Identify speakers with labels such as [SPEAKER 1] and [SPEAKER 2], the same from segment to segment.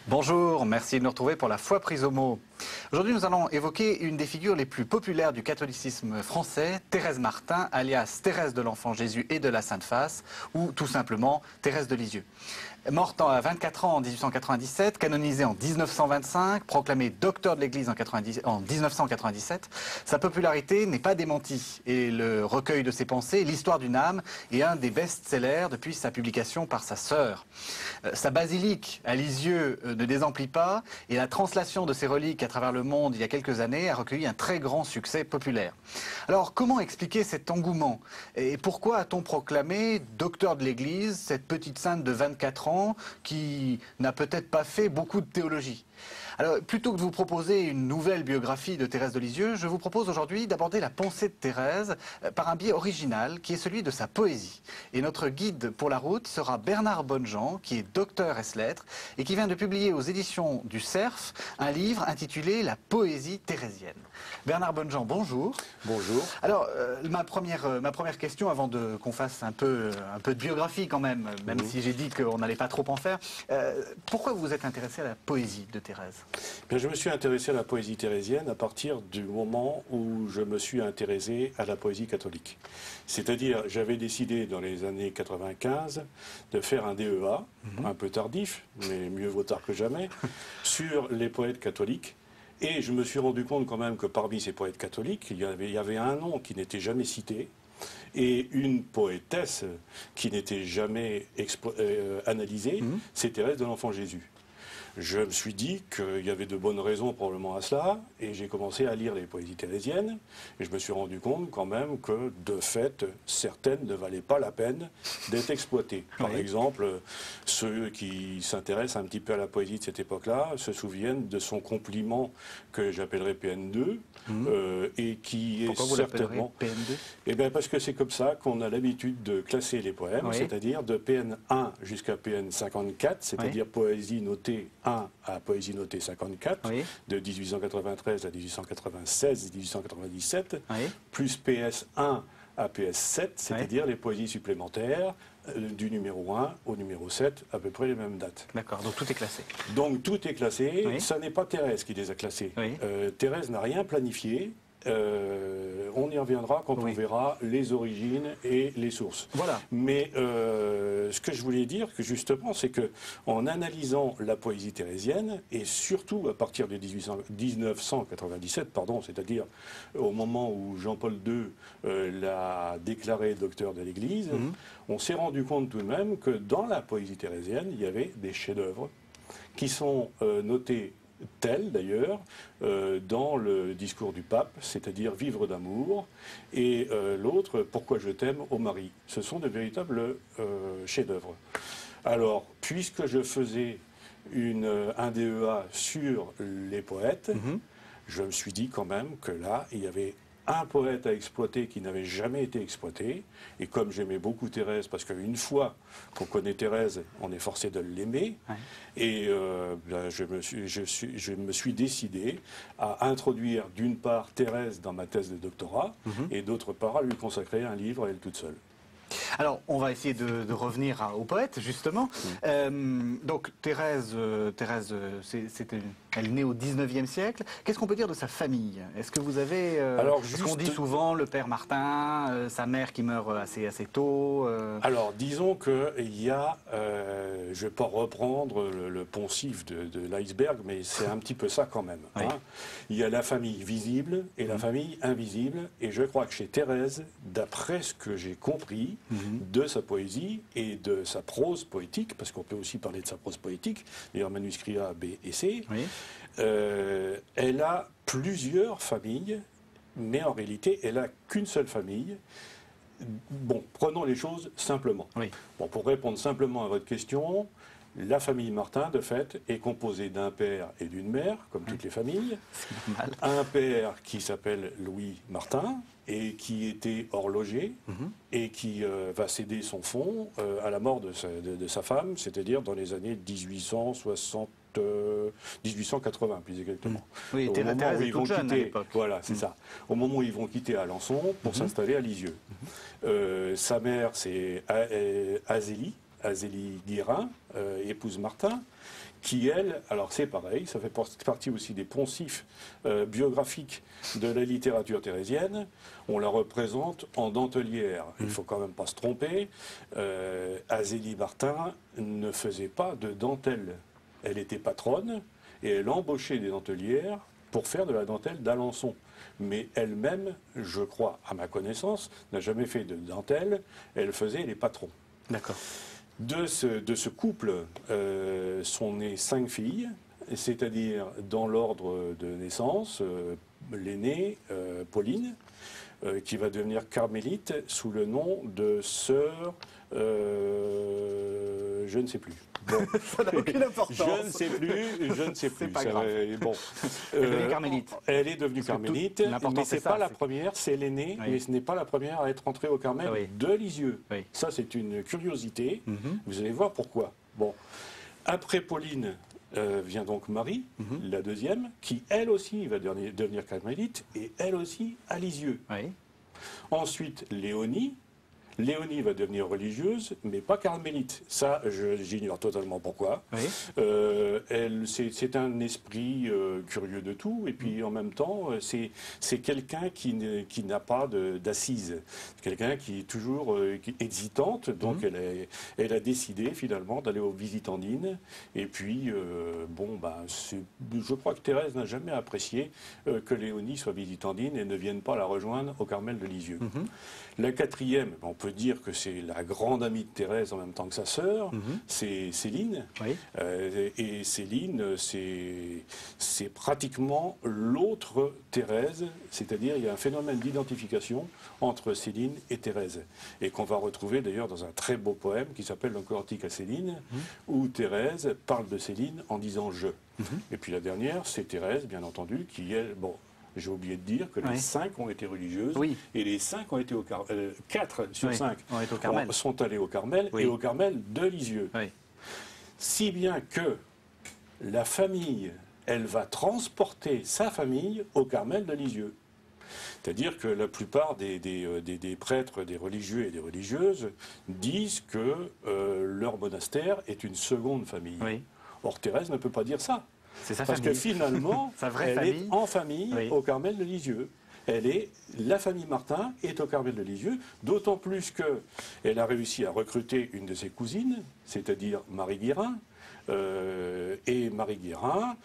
[SPEAKER 1] Bonjour, merci de nous retrouver pour la foi prise au mot. Aujourd'hui, nous allons évoquer une des figures les plus populaires du catholicisme français, Thérèse Martin, alias Thérèse de l'Enfant Jésus et de la Sainte Face, ou tout simplement Thérèse de Lisieux. Morte à 24 ans en 1897, canonisée en 1925, proclamée docteur de l'Église en 1997, sa popularité n'est pas démentie et le recueil de ses pensées, L'Histoire d'une âme, est un des best-sellers depuis sa publication par sa sœur. Sa basilique à Lisieux ne désemplit pas et la translation de ses reliques à travers le monde il y a quelques années a recueilli un très grand succès populaire. Alors comment expliquer cet engouement et pourquoi a-t-on proclamé docteur de l'Église cette petite sainte de 24 ans qui n'a peut-être pas fait beaucoup de théologie? Alors, plutôt que de vous proposer une nouvelle biographie de Thérèse de Lisieux, je vous propose aujourd'hui d'aborder la pensée de Thérèse par un biais original qui est celui de sa poésie. Et notre guide pour la route sera Bernard Bonnejean, qui est docteur ès-lettres et qui vient de publier aux éditions du Cerf un livre intitulé La poésie thérésienne. Bernard Bonnejean, bonjour.
[SPEAKER 2] Bonjour.
[SPEAKER 1] Alors, ma première question, avant qu'on fasse un peu de biographie quand même si j'ai dit qu'on n'allait pas trop en faire, pourquoi vous vous êtes intéressé à la poésie de Thérèse?
[SPEAKER 2] Bien, je me suis intéressé à la poésie thérésienne à partir du moment où je me suis intéressé à la poésie catholique. C'est-à-dire, j'avais décidé dans les années 95 de faire un DEA, un peu tardif, mais mieux vaut tard que jamais, sur les poètes catholiques. Et je me suis rendu compte quand même que parmi ces poètes catholiques, il y avait un nom qui n'était jamais cité, et une poétesse qui n'était jamais analysée, c'est Thérèse de l'Enfant Jésus. Je me suis dit qu'il y avait de bonnes raisons probablement à cela, et j'ai commencé à lire les poésies thérésiennes, et je me suis rendu compte quand même que, de fait, certaines ne valaient pas la peine d'être exploitées. Par exemple, ceux qui s'intéressent un petit peu à la poésie de cette époque-là se souviennent de son compliment que j'appellerais PN2, et qui est
[SPEAKER 1] Pourquoi
[SPEAKER 2] certainement...
[SPEAKER 1] vous l'appellerez PN2 ?
[SPEAKER 2] Eh bien parce que c'est comme ça qu'on a l'habitude de classer les poèmes, c'est-à-dire de PN1 jusqu'à PN54, c'est-à-dire poésie notée 1 à poésie notée 54, de 1893 à 1896 et 1897, plus PS1 à PS7, c'est-à-dire les poésies supplémentaires du numéro 1 au numéro 7, à peu près les mêmes dates.
[SPEAKER 1] D'accord, donc tout est classé.
[SPEAKER 2] Donc tout est classé, ça n'est pas Thérèse qui les a classés. Thérèse n'a rien planifié. On y reviendra quand on verra les origines et les sources. Voilà. Mais ce que je voulais dire, que justement, c'est que en analysant la poésie thérésienne, et surtout à partir de 1997, c'est-à-dire au moment où Jean-Paul II l'a déclaré docteur de l'Église, on s'est rendu compte tout de même que dans la poésie thérésienne, il y avait des chefs-d'œuvre qui sont notés tels d'ailleurs dans le discours du pape, c'est-à-dire Vivre d'amour, et l'autre Pourquoi je t'aime ô Marie. Ce sont de véritables chefs-d'œuvre. Alors, puisque je faisais un DEA sur les poètes, je me suis dit quand même que là, il y avait un poète à exploiter qui n'avait jamais été exploité. Et comme j'aimais beaucoup Thérèse, parce qu'une fois qu'on connaît Thérèse, on est forcé de l'aimer, et je me suis décidé à introduire d'une part Thérèse dans ma thèse de doctorat, et d'autre part à lui consacrer un livre à elle toute seule.
[SPEAKER 1] Alors, on va essayer de revenir au poète, justement. Donc, Thérèse, elle est née au 19e siècle. Qu'est-ce qu'on peut dire de sa famille? Est-ce que vous avez... parce qu'on dit souvent le père Martin, sa mère qui meurt assez tôt.
[SPEAKER 2] Alors, disons qu'il y a... je ne vais pas reprendre le poncif de l'iceberg, mais c'est un petit peu ça quand même. Il y a la famille visible et la famille invisible. Et je crois que chez Thérèse, d'après ce que j'ai compris, de sa poésie et de sa prose poétique, parce qu'on peut aussi parler de sa prose poétique, d'ailleurs manuscrit A, B et C, elle a plusieurs familles, mais en réalité, elle n'a qu'une seule famille. Bon, prenons les choses simplement. Bon, pour répondre simplement à votre question, La famille Martin, de fait, est composée d'un père et d'une mère, comme toutes les familles. Un père qui s'appelle Louis Martin et qui était horloger et qui va céder son fonds à la mort de sa femme, c'est-à-dire dans les années 1880, plus exactement.
[SPEAKER 1] Oui, Thérèse est toute jeune à l'époque.
[SPEAKER 2] Voilà, c'est ça. Au moment où ils vont quitter Alençon pour s'installer à Lisieux. Sa mère, c'est Azélie Guérin, épouse Martin, qui, elle, alors c'est pareil, ça fait partie aussi des poncifs biographiques de la littérature thérésienne. On la représente en dentelière. Il ne faut quand même pas se tromper. Azélie Martin ne faisait pas de dentelle. Elle était patronne et elle embauchait des dentelières pour faire de la dentelle d'Alençon. Mais elle-même, je crois, à ma connaissance, n'a jamais fait de dentelle. Elle faisait les patrons.
[SPEAKER 1] D'accord.
[SPEAKER 2] De ce couple sont nées 5 filles, c'est-à-dire dans l'ordre de naissance, l'aînée, Pauline, qui va devenir carmélite sous le nom de sœur, je ne sais plus. Bon.
[SPEAKER 1] Ça n'a aucune importance.
[SPEAKER 2] Je ne sais plus.
[SPEAKER 1] C'est pas grave.
[SPEAKER 2] Bon.
[SPEAKER 1] Elle est devenue carmélite.
[SPEAKER 2] Elle est devenue carmélite, mais ce n'est pas la première, c'est l'aînée, mais ce n'est pas la première à être entrée au Carmel de Lisieux. Oui. Ça, c'est une curiosité. Vous allez voir pourquoi. Bon. Après Pauline vient donc Marie, la deuxième, qui elle aussi va devenir carmélite, et elle aussi à Lisieux. Oui. Ensuite, Léonie. Léonie va devenir religieuse, mais pas carmélite. Ça, j'ignore totalement pourquoi. Oui. C'est un esprit curieux de tout, et puis en même temps, c'est quelqu'un qui n'a pas d'assise. Quelqu'un qui est toujours hésitante, donc elle a décidé finalement d'aller aux Visitandines. Et puis, je crois que Thérèse n'a jamais apprécié que Léonie soit visitandine et ne vienne pas la rejoindre au Carmel de Lisieux. La quatrième, on peut dire que c'est la grande amie de Thérèse en même temps que sa sœur, c'est Céline. Oui. Et Céline, c'est pratiquement l'autre Thérèse, c'est-à-dire il y a un phénomène d'identification entre Céline et Thérèse, et qu'on va retrouver d'ailleurs dans un très beau poème qui s'appelle Le Cantique à Céline, où Thérèse parle de Céline en disant « je ». Et puis la dernière, c'est Thérèse, bien entendu, qui est... Bon, j'ai oublié de dire que les 5 ont été religieuses, et les 5 ont été 4 sur 5 sont allés au Carmel, et au Carmel de Lisieux. Oui. Si bien que la famille, elle va transporter sa famille au Carmel de Lisieux. C'est-à-dire que la plupart des prêtres, des religieux et des religieuses disent que leur monastère est une seconde famille. Oui. Or, Thérèse ne peut pas dire ça. Parce que finalement, elle est en famille au Carmel de Lisieux. La famille Martin est au Carmel de Lisieux, d'autant plus qu'elle a réussi à recruter une de ses cousines, c'est-à-dire Marie Guérin. Et Marie Guérin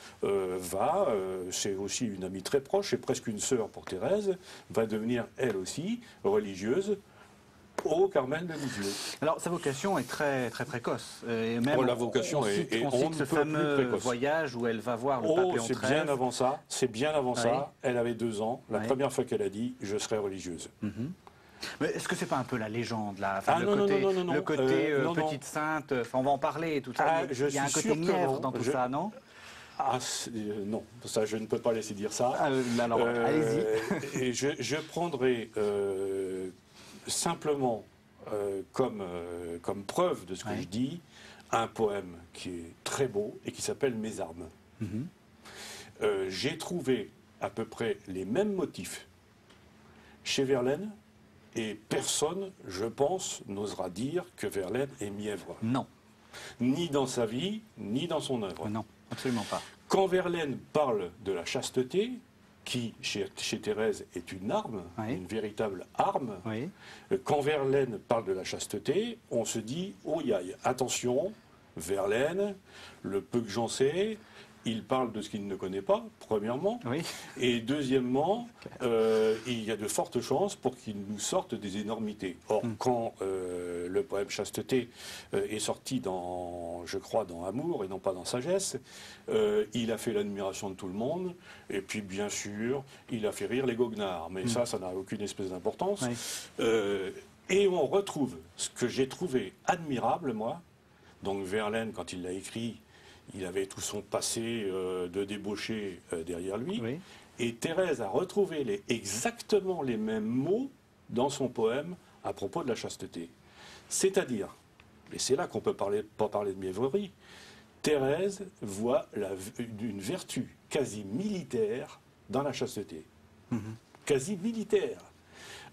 [SPEAKER 2] c'est aussi une amie très proche, c'est presque une sœur pour Thérèse, va devenir elle aussi religieuse au Carmel de Lisieux.
[SPEAKER 1] Alors sa vocation est très très précoce. Et même
[SPEAKER 2] la vocation
[SPEAKER 1] on cite ce fameux voyage où elle va voir le pape Léon XIII.
[SPEAKER 2] C'est bien avant ça. Elle avait 2 ans. La première fois qu'elle a dit « je serai religieuse ».
[SPEAKER 1] Mais est-ce que c'est pas un peu la légende là, le côté petite sainte, on va en parler tout ça. Il y a un côté Nièvre dans tout ça, non?
[SPEAKER 2] Non, ça je ne peux pas laisser dire ça.
[SPEAKER 1] Alors allez-y.
[SPEAKER 2] Et je prendrai simplement comme preuve de ce que je dis un poème qui est très beau et qui s'appelle Mes armes. J'ai trouvé à peu près les mêmes motifs chez Verlaine. Et personne, je pense, n'osera dire que Verlaine est mièvre.
[SPEAKER 1] Non.
[SPEAKER 2] Ni dans sa vie, ni dans son œuvre.
[SPEAKER 1] Non, absolument pas.
[SPEAKER 2] Quand Verlaine parle de la chasteté, qui, chez Thérèse, est une arme, une véritable arme, quand Verlaine parle de la chasteté, on se dit « Oh, attention, Verlaine, le peu que j'en sais... » Il parle de ce qu'il ne connaît pas, premièrement. Oui. Et deuxièmement, il y a de fortes chances pour qu'il nous sorte des énormités. Or, quand le poème Chasteté est sorti je crois, dans Amour et non pas dans Sagesse, il a fait l'admiration de tout le monde. Et puis, bien sûr, il a fait rire les goguenards. Mais ça n'a aucune espèce d'importance. Oui. Et on retrouve ce que j'ai trouvé admirable, moi, Donc Verlaine, quand il l'a écrit, il avait tout son passé de débauché derrière lui. Oui. Et Thérèse a retrouvé exactement les mêmes mots dans son poème à propos de la chasteté. C'est-à-dire, et c'est là qu'on ne peut pas parler de mièvrerie, Thérèse voit une vertu quasi militaire dans la chasteté. Quasi militaire.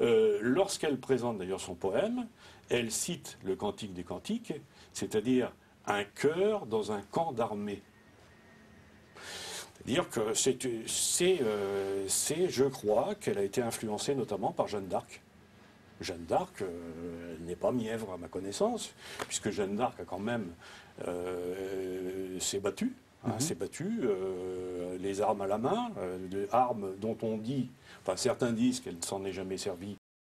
[SPEAKER 2] Lorsqu'elle présente d'ailleurs son poème, elle cite le Cantique des Cantiques, c'est-à-dire un chœur dans un camp d'armée. C'est-à-dire que je crois qu'elle a été influencée notamment par Jeanne d'Arc. Jeanne d'Arc n'est pas mièvre à ma connaissance, puisque Jeanne d'Arc a quand même s'est battue. S'est battue, les armes à la main, armes dont on dit, enfin certains disent qu'elle ne s'en est jamais servie